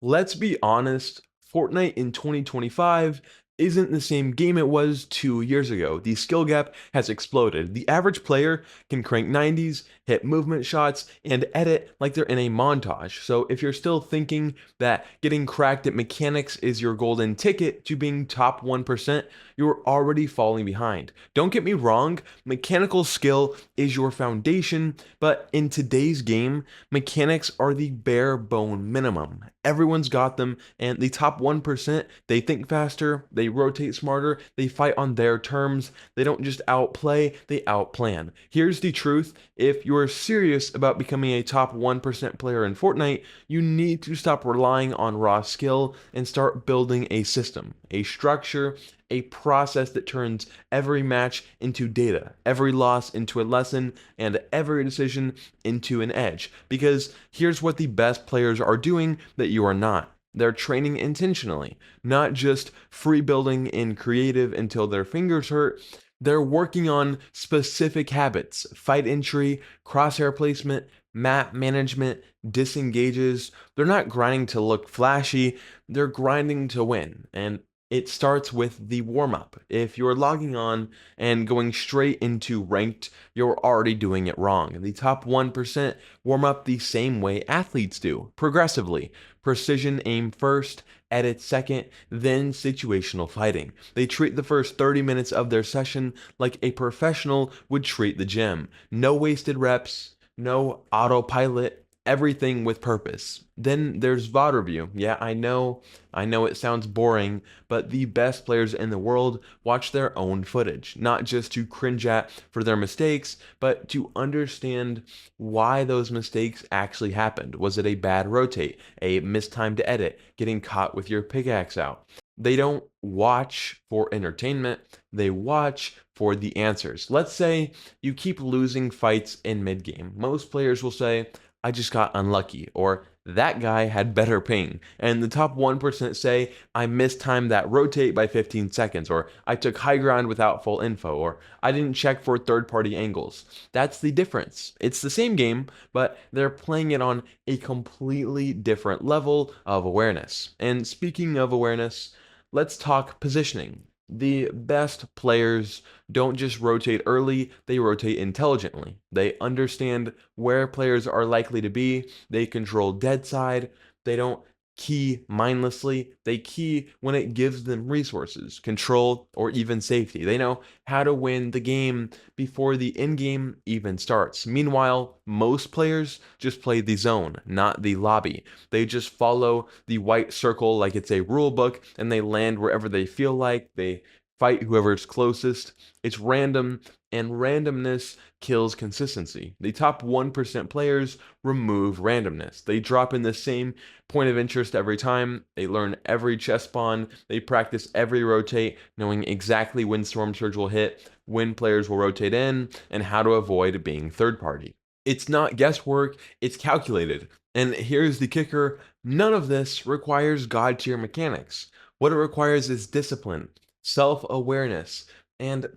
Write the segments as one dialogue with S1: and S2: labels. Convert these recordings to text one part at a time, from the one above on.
S1: Let's be honest, Fortnite in 2025 isn't the same game it was 2 years ago. The skill gap has exploded. The average player can crank 90s, hit movement shots, and edit like they're in a montage. So if you're still thinking that getting cracked at mechanics is your golden ticket to being top 1%, you're already falling behind. Don't get me wrong, mechanical skill is your foundation, but in today's game, mechanics are the bare bone minimum. Everyone's got them, and the top 1%, they think faster, they rotate smarter, they fight on their terms, they don't just outplay, they outplan. Here's the truth: if you're serious about becoming a top 1% player in Fortnite, you need to stop relying on raw skill and start building a system, a structure, a process that turns every match into data, every loss into a lesson, and every decision into an edge. Because here's what the best players are doing that you are not. They're training intentionally, not just free building in creative until their fingers hurt. They're working on specific habits: fight entry, crosshair placement, map management, disengages. They're not grinding to look flashy, they're grinding to win. And it starts with the warm up. If you're logging on and going straight into ranked, you're already doing it wrong. The top 1% warm up the same way athletes do, progressively. Precision aim first, edit second, then situational fighting. They treat the first 30 minutes of their session like a professional would treat the gym. No wasted reps, no autopilot, everything with purpose. Then there's VOD review. Yeah, I know it sounds boring, but the best players in the world watch their own footage, not just to cringe at for their mistakes, but to understand why those mistakes actually happened. Was it a bad rotate, a mistimed edit, getting caught with your pickaxe out? They don't watch for entertainment, they watch for the answers. Let's say you keep losing fights in mid game. Most players will say, I just got unlucky, or that guy had better ping. And the top 1% say, I mistimed that rotate by 15 seconds, or I took high ground without full info, or I didn't check for third party angles. That's the difference. It's the same game, but they're playing it on a completely different level of awareness. And speaking of awareness, let's talk positioning. The best players don't just rotate early, they rotate intelligently. They understand where players are likely to be, they control dead side, they don't key mindlessly, they key when it gives them resources, control, or even safety. They know how to win the game before the end game even starts. Meanwhile, most players just play the zone, not the lobby. They just follow the white circle like it's a rule book, and they land wherever they feel like. They fight whoever's closest. It's random, and randomness kills consistency. The top 1% players remove randomness. They drop in the same point of interest every time. They learn every chess spawn. They practice every rotate, knowing exactly when Storm Surge will hit, when players will rotate in, and how to avoid being third party. It's not guesswork, it's calculated. And here's the kicker: none of this requires God tier mechanics. What it requires is discipline, self awareness, and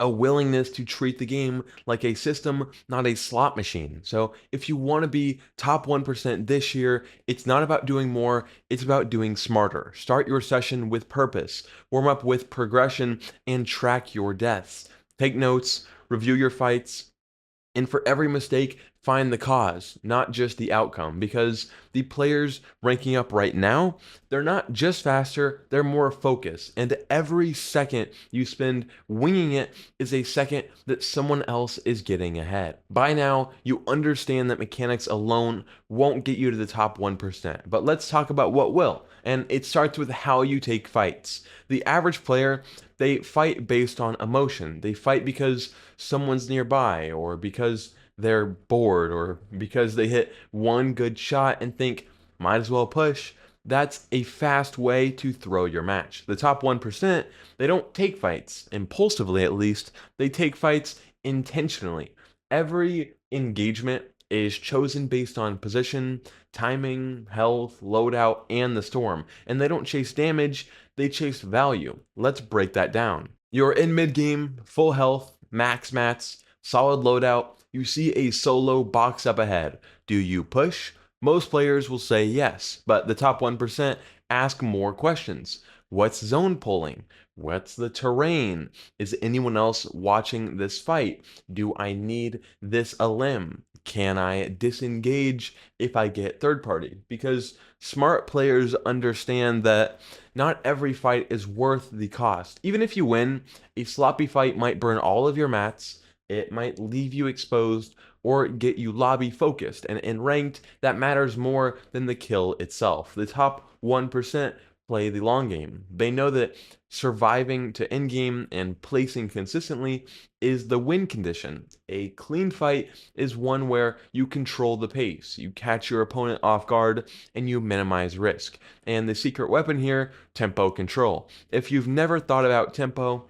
S1: a willingness to treat the game like a system, not a slot machine. So if you want to be top 1% this year, it's not about doing more, it's about doing smarter. Start your session with purpose, warm up with progression, and track your deaths. Take notes, review your fights, and for every mistake, find the cause, not just the outcome. Because the players ranking up right now, they're not just faster, they're more focused. And every second you spend winging it is a second that someone else is getting ahead. By now, you understand that mechanics alone won't get you to the top 1%. But let's talk about what will. And it starts with how you take fights. The average player, they fight based on emotion. They fight because someone's nearby, or because they're bored, or because they hit one good shot and think, might as well push. That's a fast way to throw your match. The top 1%, they don't take fights, impulsively at least. They take fights intentionally. Every engagement is chosen based on position, timing, health, loadout, and the storm. And they don't chase damage, they chase value. Let's break that down. You're in mid game, full health, max mats, solid loadout. You see a solo box up ahead. Do you push Most players will say yes, but the top 1% ask more questions. What's zone pulling? What's the terrain? Is anyone else watching this fight? Do I need this a limb? Can I disengage if I get third party? Because smart players understand that not every fight is worth the cost. Even if you win, a sloppy fight might burn all of your mats, it might leave you exposed, or get you lobby focused. And in ranked, that matters more than the kill itself. The top 1% play the long game. They know that surviving to end game and placing consistently is the win condition. A clean fight is one where you control the pace, you catch your opponent off guard, and you minimize risk. And the secret weapon here, tempo control. If you've never thought about tempo,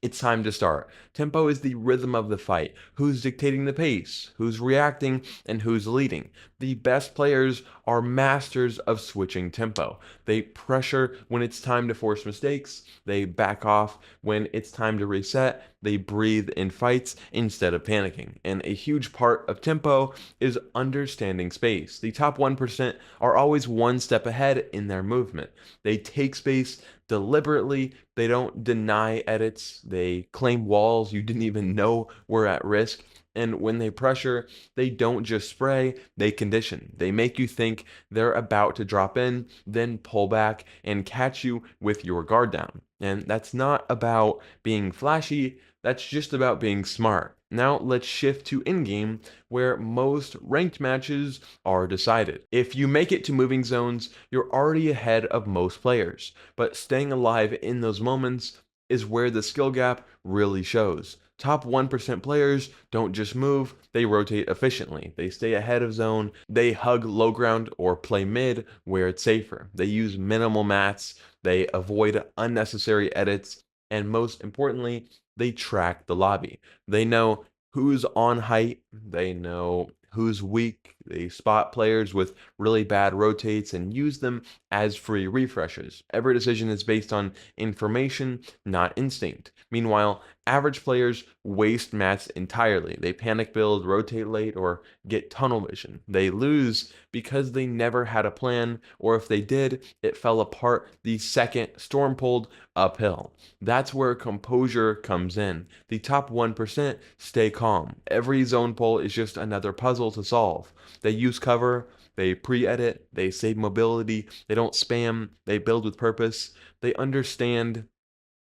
S1: it's time to start. Tempo is the rhythm of the fight. Who's dictating the pace? Who's reacting? And who's leading? The best players are masters of switching tempo. They pressure when it's time to force mistakes. They back off when it's time to reset. They breathe in fights instead of panicking. And a huge part of tempo is understanding space. The top 1% are always one step ahead in their movement. They take space deliberately. They don't deny edits. They claim walls you didn't even know were at risk. And when they pressure, they don't just spray, they condition. They make you think they're about to drop in, then pull back and catch you with your guard down. And that's not about being flashy, that's just about being smart. Now let's shift to in-game, where most ranked matches are decided. If you make it to moving zones, you're already ahead of most players, but staying alive in those moments is where the skill gap really shows. Top 1% players don't just move, they rotate efficiently. They stay ahead of zone, they hug low ground or play mid where it's safer. They use minimal mats, they avoid unnecessary edits, and most importantly, they track the lobby. They know who's on height, they know who's weak, they spot players with really bad rotates and use them as free refreshes. Every decision is based on information, not instinct. Meanwhile, average players waste mats entirely. They panic build, rotate late, or get tunnel vision. They lose because they never had a plan, or if they did, it fell apart the second storm pulled uphill. That's where composure comes in. The top 1% stay calm. Every zone pull is just another puzzle to solve. They use cover, they pre-edit, they save mobility, they don't spam, they build with purpose, they understand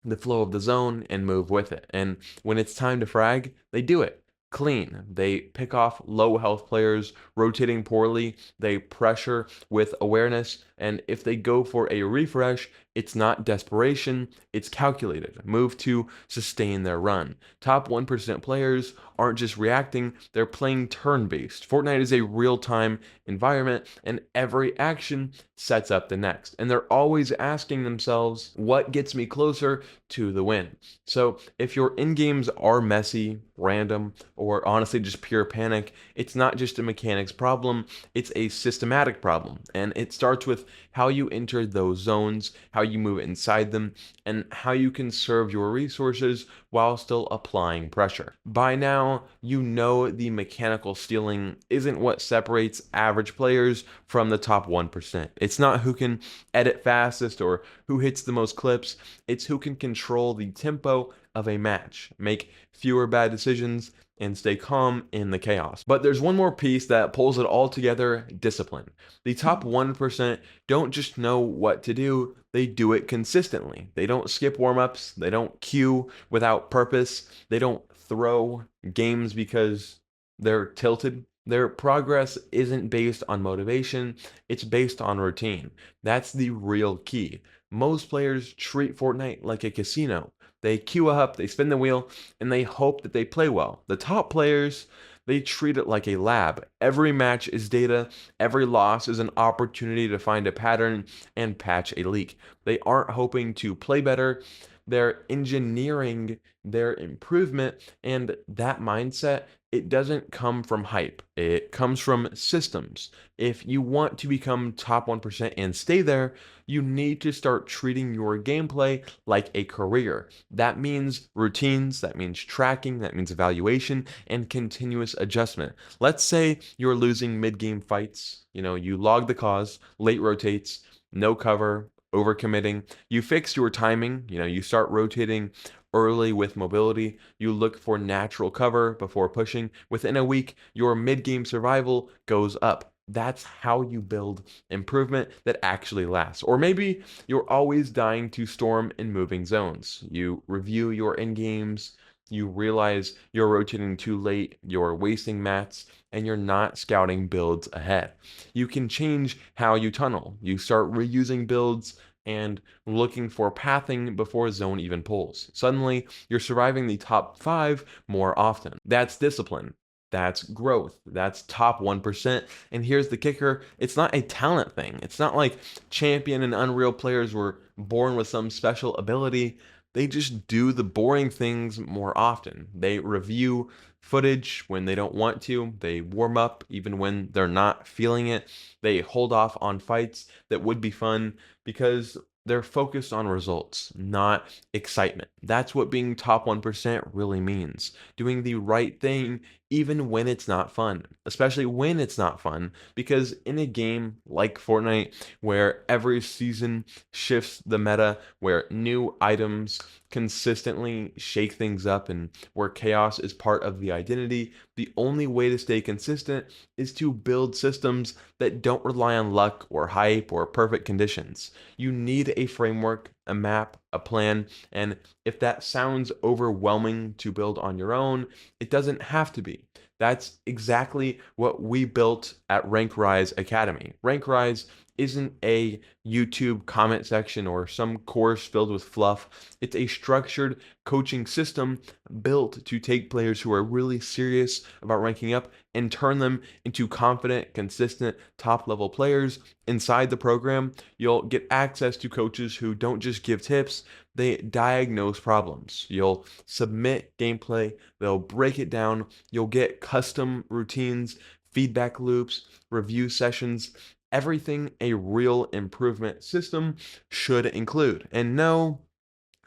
S1: the flow of the zone and move with it. And when it's time to frag, they do it clean. They pick off low health players rotating poorly, they pressure with awareness, and if they go for a refresh, it's not desperation, it's calculated. Move to sustain their run. Top 1% players aren't just reacting, they're playing turn-based. Fortnite is a real-time environment, and every action sets up the next. And they're always asking themselves, what gets me closer to the win? So if your in-games are messy, random, or honestly just pure panic, it's not just a mechanics problem, it's a systematic problem. And it starts with how you enter those zones, how you move inside them, and how you conserve your resources while still applying pressure. By now, you know the mechanical stealing isn't what separates average players from the top 1%. It's not who can edit fastest or who hits the most clips, it's who can control the tempo of a match, make fewer bad decisions, and stay calm in the chaos. But there's one more piece that pulls it all together: discipline. The top 1% don't just know what to do, they do it consistently. They don't skip warm-ups, they don't queue without purpose, they don't throw games because they're tilted. Their progress isn't based on motivation, it's based on routine. That's the real key. Most players treat Fortnite like a casino. They queue up, they spin the wheel, and they hope that they play well. The top players, they treat it like a lab. Every match is data, every loss is an opportunity to find a pattern and patch a leak. They aren't hoping to play better, they're engineering their improvement, and that mindset it doesn't come from hype. It comes from systems. If you want to become top 1% and stay there, you need to start treating your gameplay like a career. That means routines, that means tracking, that means evaluation, and continuous adjustment. Let's say you're losing mid-game fights, you log the cause, late rotates, no cover, overcommitting. You fix your timing, you start rotating early with mobility. You look for natural cover before pushing. Within a week, your mid-game survival goes up. That's how you build improvement that actually lasts. Or maybe you're always dying to storm in moving zones. You review your end games, you realize you're rotating too late, you're wasting mats, and you're not scouting builds ahead. You can change how you tunnel. You start reusing builds and looking for pathing before a zone even pulls. Suddenly, you're surviving the top 5 more often. That's discipline. That's growth. That's top 1%. And here's the kicker, it's not a talent thing. It's not like Champion and Unreal players were born with some special ability. They just do the boring things more often. They review footage when they don't want to. They warm up even when they're not feeling it. They hold off on fights that would be fun because they're focused on results, not excitement. That's what being top 1% really means. Doing the right thing even when it's not fun, especially when it's not fun, because in a game like Fortnite, where every season shifts the meta, where new items consistently shake things up, and where chaos is part of the identity, the only way to stay consistent is to build systems that don't rely on luck or hype or perfect conditions. You need a framework, a map, a plan, and if that sounds overwhelming to build on your own, it doesn't have to be. That's exactly what we built at Rank Rise Academy. Rank Rise isn't a YouTube comment section or some course filled with fluff. It's a structured coaching system built to take players who are really serious about ranking up and turn them into confident, consistent, top-level players. Inside the program, you'll get access to coaches who don't just give tips, they diagnose problems. You'll submit gameplay, they'll break it down, you'll get custom routines, feedback loops, review sessions, everything a real improvement system should include. And no,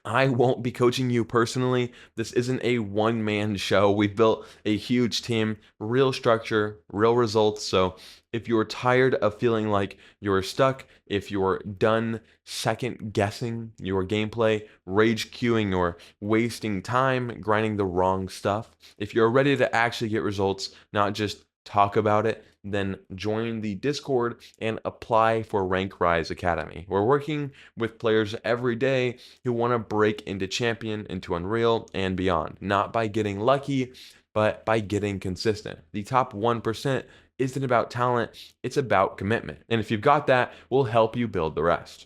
S1: I won't be coaching you personally. This isn't a one-man show. We've built a huge team, real structure, real results. So if you're tired of feeling like you're stuck, if you're done second guessing your gameplay, rage queuing, or wasting time grinding the wrong stuff, if you're ready to actually get results, not just talk about it, then join the Discord and apply for Rank Rise Academy. We're working with players every day who want to break into Champion, into Unreal, and beyond. Not by getting lucky, but by getting consistent. The top 1% isn't about talent, it's about commitment. And if you've got that, we'll help you build the rest.